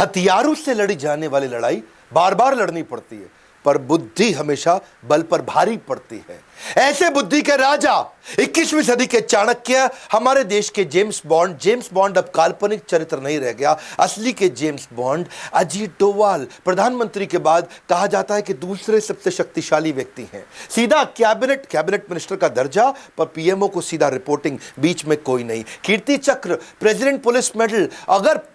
हथियारों से लड़ी जाने वाली लड़ाई बार बार लड़नी पड़ती है, पर बुद्धि हमेशा बल पर भारी पड़ती है। ऐसे बुद्धि के राजा 21वीं सदी के चाणक्य, हमारे देश के जेम्स बॉन्ड अब काल्पनिक चरित्र नहीं रह गया। असली के जेम्स बॉन्ड अजीत डोवाल, प्रधानमंत्री के बाद कहा जाता है कि दूसरे सबसे शक्तिशाली व्यक्ति हैं। सीधा कैबिनेट मिनिस्टर का दर्जा, पर पीएमओ को सीधा रिपोर्टिंग, बीच में कोई नहीं। कीर्ति चक्र, प्रेसिडेंट पुलिस मेडल। अगर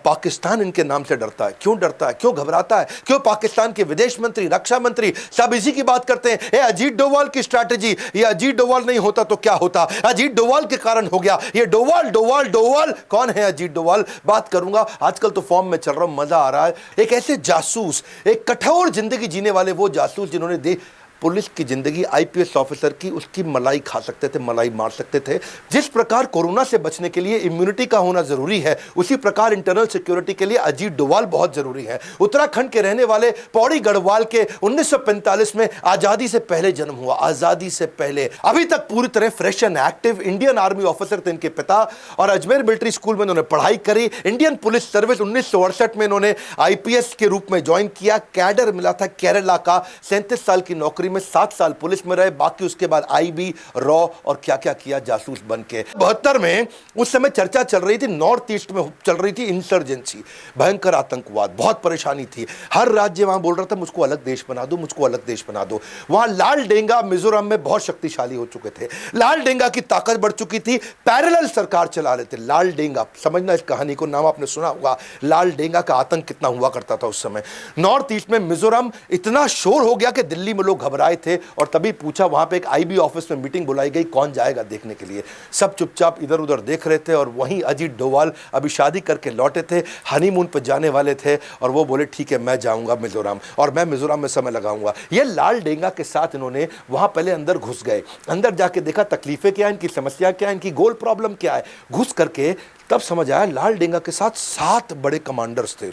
पाकिस्तान इनके नाम से डरता है, क्यों डरता है, क्यों घबराता है, क्यों पाकिस्तान के विदेश मंत्री, रक्षा मंत्री सब इसी की बात करते हैं। ये अजीत डोवाल की स्ट्रैटेजी, ये अजीत डोवाल नहीं होता तो क्या होता, अजीत डोवाल के कारण हो गया ये। डोवाल कौन है अजीत डोवाल, बात करूंगा। आजकल तो फॉर्म में चल रहा हूं, मजा आ रहा है। एक ऐसे जासूस, एक कठोर जिंदगी जीने वाले वो जासूस जिन्होंने पुलिस की जिंदगी आईपीएस ऑफिसर की, उसकी मलाई खा सकते थे, मलाई मार सकते थे। जिस प्रकार कोरोना से बचने के लिए इम्यूनिटी का होना जरूरी है, उसी प्रकार इंटरनल सिक्योरिटी के लिए अजीत डोवाल बहुत जरूरी है। उत्तराखंड के रहने वाले पौड़ी गढ़वाल के 1945 में आजादी से पहले जन्म हुआ, आजादी से पहले, अभी तक पूरी तरह fresh and active. Indian army officer थे इनके पिता, और अजमेर मिलिट्री स्कूल में इन्होंने पढ़ाई करी। इंडियन पुलिस सर्विस 1968 में इन्होंने आईपीएस के रूप में ज्वाइन किया। कैडर मिला था केरला का। 37 साल की नौकरी में 7 साल पुलिस में रहे, बाकी उसके बाद आईबी, रॉ और क्या क्या किया जासूस बन के। 72 में उस समय चर्चा चल रही थी, नॉर्थ ईस्ट में चल रही थी इंसर्जेंसी, भयंकर आतंकवाद, बहुत परेशानी थी। हर राज्य वहां बोल रहा था मुझको अलग देश बना दो, मुझको अलग देश बना दो। वहां लाल डेंगा मिजोरम में बहुत शक्तिशाली हो चुके थे, लाल डेंगा की ताकत बढ़ चुकी थी, पैरेलल सरकार चला रहे थे। लाल डेंगा, समझना इस कहानी को, नाम आपने सुना होगा, लाल डेंगा का आतंक कितना हुआ करता था उस समय। नॉर्थ ईस्ट में मिजोरम इतना शोर हो गया कि दिल्ली में लोग घबराए थे, और तभी पूछा, वहां पे एक आईबी ऑफिस में मीटिंग बुलाई गई, कौन जाएगा देखने के लिए। सब चुपचाप इधर उधर देख रहे थे, और वहीं अजीत डोवाल अभी शादी करके लौटे थे, हनीमून पर जाने वाले थे, और वो बोले ठीक है मैं जाऊंगा मिजोरम, और मैं मिजोरम में समय लगाऊंगा। ये लाल डेंगा के साथ इन्होंने वहां पहले अंदर घुस गए, अंदर जाके देखा तकलीफें क्या है, इनकी समस्या क्या है, इनकी गोल प्रॉब्लम क्या है। घुस करके तब समझ आया लाल डेंगा के साथ 7 बड़े कमांडर्स थे,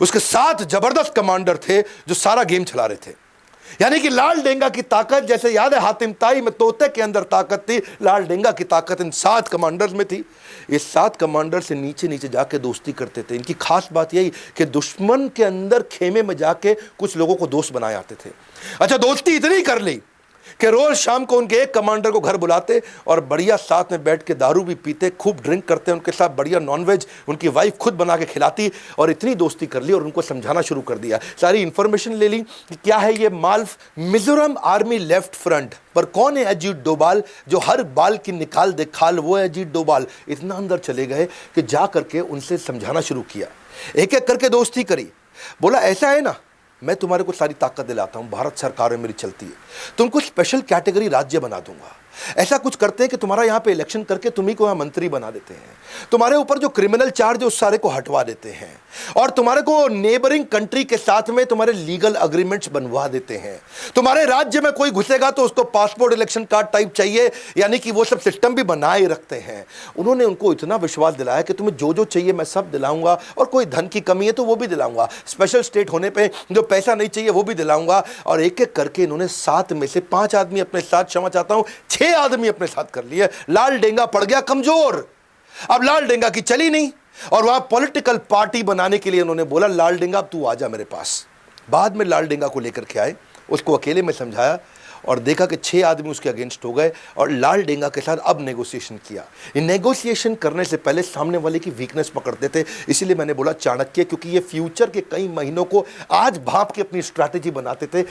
उसके 7 जबरदस्त कमांडर थे जो सारा गेम चला रहे थे। यानी कि लाल डेंगा की ताकत, जैसे याद है हातिम ताई में तोते के अंदर ताकत थी, लाल डेंगा की ताकत इन 7 कमांडर्स में थी। ये 7 कमांडर से नीचे नीचे जाके दोस्ती करते थे। इनकी खास बात यही कि दुश्मन के अंदर खेमे में जाके कुछ लोगों को दोस्त बनाए आते थे। अच्छा, दोस्ती इतनी कर ली कि रोज शाम को उनके एक कमांडर को घर बुलाते और बढ़िया साथ में बैठ के दारू भी पीते, खूब ड्रिंक करते, उनके साथ बढ़िया नॉनवेज उनकी वाइफ खुद बना के खिलाती, और इतनी दोस्ती कर ली और उनको समझाना शुरू कर दिया। सारी इंफॉर्मेशन ले ली कि क्या है ये माल्फ। मिजोरम आर्मी लेफ्ट फ्रंट पर कौन है अजीत डोवाल, जो हर बाल की निकाल दे खाल, वो है अजीत डोवाल। इतना अंदर चले गए कि जा करके उनसे समझाना शुरू किया, एक एक करके दोस्ती करी। बोला ऐसा है ना, मैं तुम्हारे को सारी ताकत दिलाता हूं, भारत सरकार में मेरी चलती है, तुमको स्पेशल कैटेगरी राज्य बना दूंगा। ऐसा कुछ करते हैं कि तुम्हारा यहां पे इलेक्शन करके तुम्ही को यहां मंत्री बना देते हैं, तुम्हारे ऊपर जो क्रिमिनल चार्ज है उस सारे को हटवा देते हैं, और तुम्हारे को नेबरिंग कंट्री के साथ में तुम्हारे लीगल अग्रीमेंट्स बनवा देते हैं। तुम्हारे राज्य में कोई घुसेगा तो उसको पासपोर्ट इलेक्शन कार्ड टाइप चाहिए, यानी कि वो सब सिस्टम भी बनाए रखते हैं। उन्होंने उनको इतना विश्वास दिलाया कि तुम्हें जो जो चाहिए मैं सब दिलाऊंगा, और कोई धन की कमी है तो वो भी दिलाऊंगा, स्पेशल स्टेट होने पर जो पैसा नहीं चाहिए वो भी दिलाऊंगा। और एक एक करके इन्होंने 7 में से 5 आदमी अपने साथ, क्षमा चाहता हूं 6 आदमी अपने साथ कर लिए। लाल डेंगा पड़ गया कमजोर, अब लाल डेंगा की चली नहीं, और वहां पॉलिटिकल पार्टी बनाने के लिए उन्होंने बोला लाल डेंगा अब तू आजा मेरे पास। बाद में लाल डेंगा को लेकर के आए, उसको अकेले में समझाया, और देखा कि 6 आदमी उसके अगेंस्ट हो गए, और लाल डेंगा के साथ अब नेगोशिएशन किया। ये नेगोशिएशन करने से पहले सामने वाले की वीकनेस पकड़ते थे, इसीलिए मैंने बोला चाणक्य, क्योंकि ये फ्यूचर के कई महीनों को आज भाप के अपनी स्ट्रैटेजी बनाते थे।